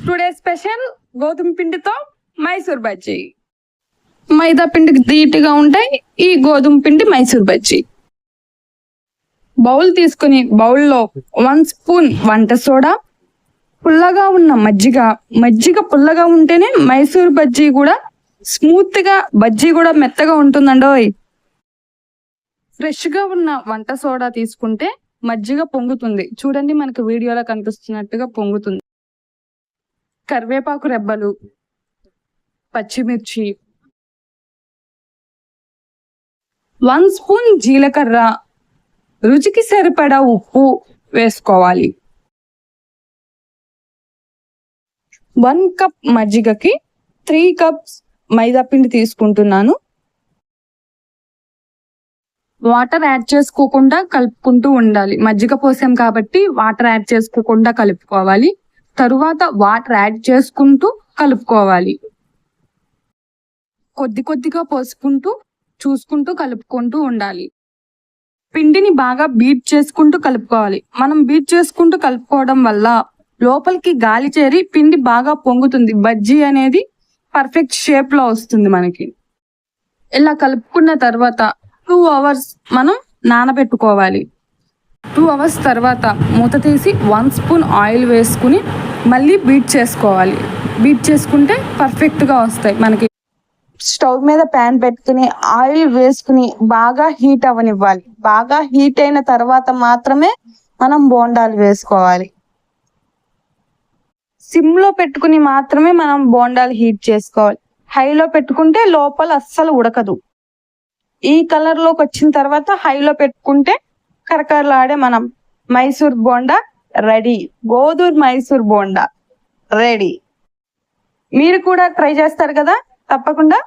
Today special గోధుమ పిండితో మైసూర్ బజ్జీ. మైదా పిండికి ధీటుగా ఉంటాయి ఈ గోధుమ పిండి మైసూర్ బజ్జీ. బౌల్ తీసుకుని బౌల్లో 1 స్పూన్ వంట సోడా, పుల్లగా ఉన్న మజ్జిగ పుల్లగా ఉంటేనే మైసూర్ బజ్జీ కూడా స్మూత్ గా బజ్జీ కూడా మెత్తగా ఉంటుందండోయ్. ఫ్రెష్ గా ఉన్న వంట సోడా తీసుకుంటే మజ్జిగ పొంగుతుంది. చూడండి, మనకు వీడియోలో కనిపిస్తున్నట్టుగా పొంగుతుంది. కరివేపాకు రెబ్బలు, పచ్చిమిర్చి, 1 స్పూన్ జీలకర్ర, రుచికి సరిపడా ఉప్పు వేసుకోవాలి. 1 కప్ మజ్జిగకి 3 కప్స్ మైదా పిండి తీసుకుంటున్నాను. వాటర్ యాడ్ చేసుకోకుండా కలుపుకుంటూ ఉండాలి. మజ్జిగ పోసాం కాబట్టి వాటర్ యాడ్ చేసుకోకుండా కలుపుకోవాలి. తరువాత వాటర్ యాడ్ చేసుకుంటూ కలుపుకోవాలి. కొద్దిగా పోసుకుంటూ చూసుకుంటూ కలుపుకుంటూ ఉండాలి. పిండిని బాగా బీట్ చేసుకుంటూ కలుపుకోవాలి. మనం బీట్ చేసుకుంటూ కలుపుకోవడం వల్ల లోపలికి గాలి చేరి పిండి బాగా పొంగుతుంది. బజ్జీ అనేది పర్ఫెక్ట్ షేప్ లో వస్తుంది మనకి. ఇలా కలుపుకున్న తర్వాత 2 అవర్స్ మనం నానబెట్టుకోవాలి. 2 అవర్స్ తర్వాత మూత తీసి 1 స్పూన్ ఆయిల్ వేసుకుని మళ్ళీ బీట్ చేసుకోవాలి. బీట్ చేసుకుంటే పర్ఫెక్ట్గా వస్తాయి మనకి. స్టవ్ మీద ప్యాన్ పెట్టుకుని ఆయిల్ వేసుకుని బాగా హీట్ అవ్వనివ్వాలి. బాగా హీట్ అయిన తర్వాత మాత్రమే మనం బోండాలు వేసుకోవాలి. సిమ్ లో పెట్టుకుని మాత్రమే మనం బోండాలు హీట్ చేసుకోవాలి. హైలో పెట్టుకుంటే లోపల అస్సలు ఉడకదు. ఈ కలర్ లోకి వచ్చిన తర్వాత హైలో పెట్టుకుంటే కరకరలాడే మనం మైసూర్ బోండా రెడీ. గోధుమ మైసూర్ బోండా రెడీ. మీరు కూడా ట్రై చేస్తారు కదా, తప్పకుండా